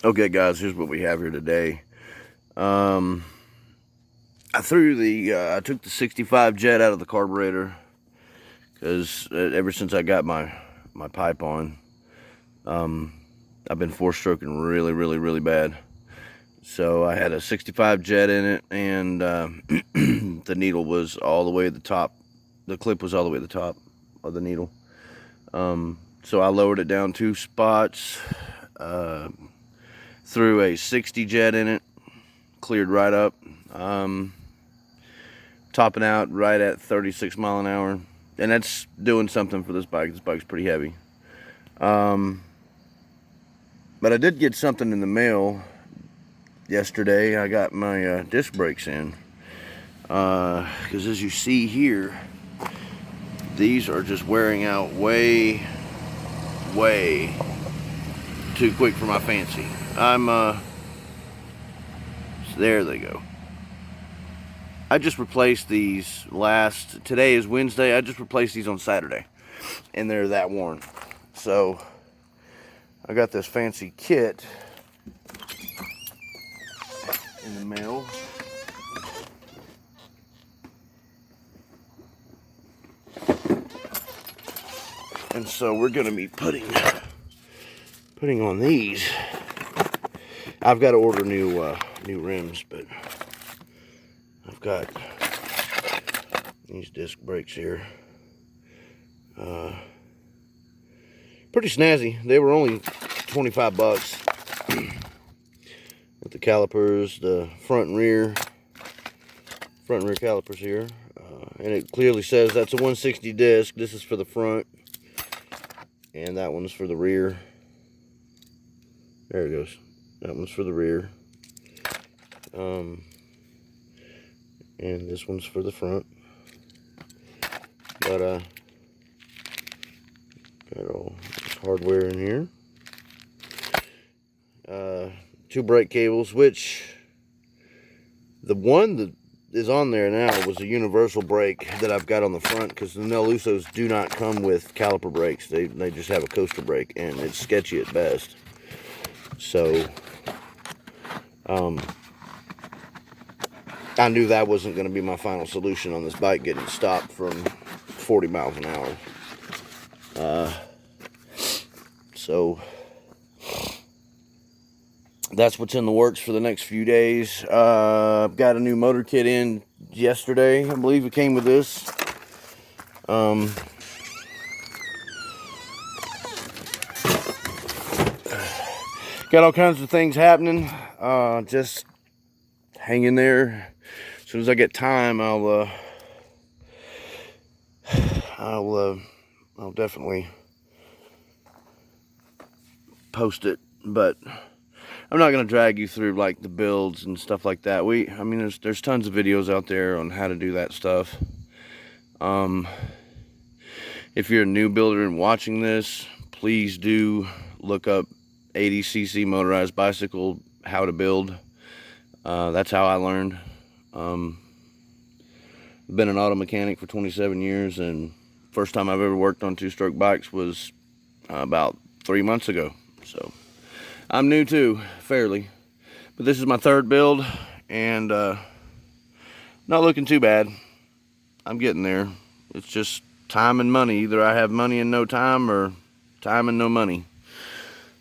Okay, guys, here's what we have here today. I took the 65 jet out of the carburetor because ever since I got my pipe on, I've been four-stroking really bad. So I had a 65 jet in it, and the needle was all the way at the top. The clip was all the way at the top of the needle. So I lowered it down 2 spots, threw a 60 jet in it, cleared right up, topping out right at 36 mile an hour, and that's doing something for this bike. This bike's pretty heavy. But I did get something in the mail yesterday. I got my disc brakes in, because as you see here, these are just wearing out way too quick for my fancy. There they go. I just replaced these today is Wednesday, I just replaced these on Saturday, and they're that worn. So I got this fancy kit in the mail. And so we're gonna be putting on these. I've got to order new rims, but I've got these disc brakes here. Pretty snazzy. They were only 25 bucks. With the calipers, the front and rear calipers here. And it clearly says that's a 160 disc. This is for the front, and that one's for the rear. There it goes. That one's for the rear. And this one's for the front. But got all this hardware in here. 2 brake cables, which the one that is on there now was a universal brake that I've got on the front, because the Nellusos do not come with caliper brakes. They just have a coaster brake, and it's sketchy at best. So I knew that wasn't going to be my final solution on this bike getting stopped from 40 miles an hour. So that's what's in the works for the next few days. I've got a new motor kit in yesterday. I believe it came with this. Got all kinds of things happening. Just hang in there. As soon as I get time, I'll definitely post it. But I'm not gonna drag you through like the builds and stuff like that. I mean, there's tons of videos out there on how to do that stuff. If you're a new builder and watching this, please do look up 80cc motorized bicycle, how to build. That's how I learned. I've been an auto mechanic for 27 years, and first time I've ever worked on 2-stroke bikes was about 3 months ago. So I'm new too, fairly. But this is my 3rd build, and not looking too bad. I'm getting there. It's just time and money. Either I have money and no time, or time and no money.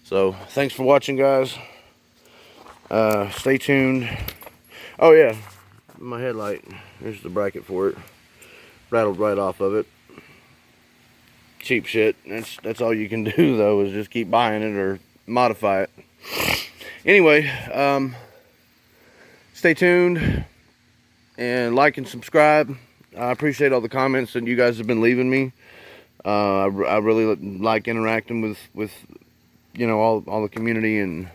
So thanks for watching, guys. Stay tuned. Oh yeah, my headlight. Here's the bracket for it. Rattled right off of it. Cheap shit. That's all you can do though, is just keep buying it or modify it. Anyway, stay tuned and like and subscribe. I appreciate all the comments that you guys have been leaving me. I really like interacting with you know, all the community, and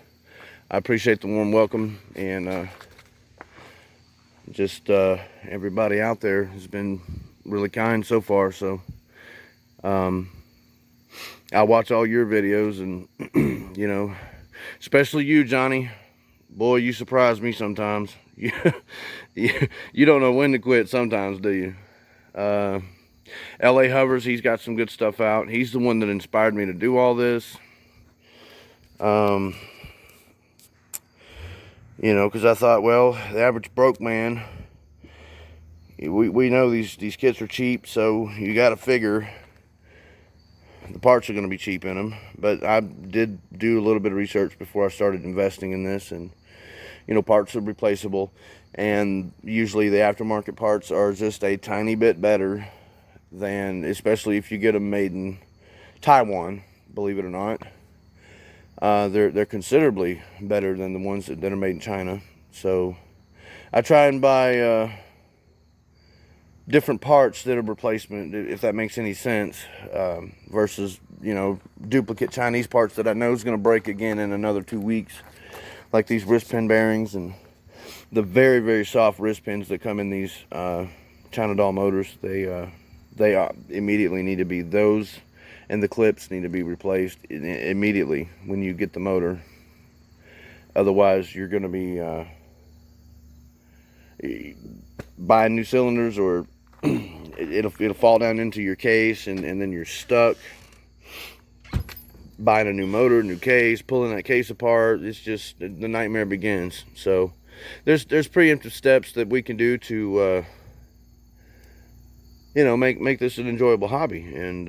I appreciate the warm welcome, and just everybody out there has been really kind so far. So I watch all your videos, and you know, especially you, Johnny. Boy, you surprise me sometimes. You don't know when to quit sometimes, do you? LA Hovers, he's got some good stuff out. He's the one that inspired me to do all this. You know, because I thought, well, the average broke man, we know these kits are cheap, so you got to figure the parts are going to be cheap in them. But I did do a little bit of research before I started investing in this, and you know, parts are replaceable, and usually the aftermarket parts are just a tiny bit better than, especially if you get them made in Taiwan, believe it or not. They're considerably better than the ones that are made in China. So I try and buy different parts that are replacement, if that makes any sense, versus, you know, duplicate Chinese parts that I know is going to break again in another 2 weeks, like these wrist pin bearings and the very, very soft wrist pins that come in these China doll motors. They immediately need to be, those and the clips need to be replaced immediately when you get the motor. Otherwise, you're going to be buying new cylinders, or it'll fall down into your case, and then you're stuck buying a new motor, new case, pulling that case apart. It's just, the nightmare begins. So there's preemptive steps that we can do to you know, make this an enjoyable hobby, and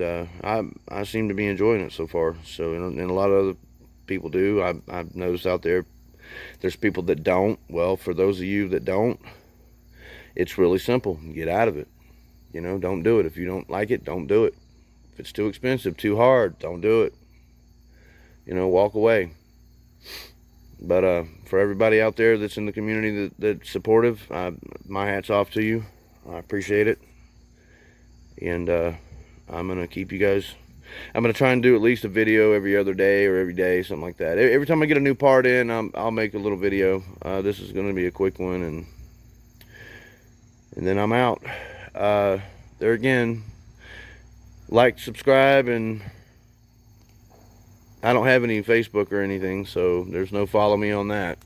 I seem to be enjoying it so far. So, and a lot of other people do. I've noticed out there's people that don't. Well, for those of you that don't, it's really simple. Get out of it. You know, don't do it. If you don't like it, don't do it. If it's too expensive, too hard, don't do it. You know, walk away. But for everybody out there that's in the community that's supportive, my hat's off to you. I appreciate it. And I'm going to keep you guys, I'm going to try and do at least a video every other day or every day, something like that. Every time I get a new part in, I'll make a little video. This is going to be a quick one, and then I'm out. There again, like, subscribe, and I don't have any Facebook or anything, so there's no follow me on that.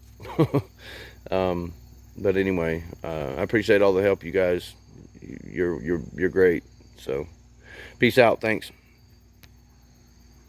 But anyway, I appreciate all the help, you guys. You're great. So peace out. Thanks.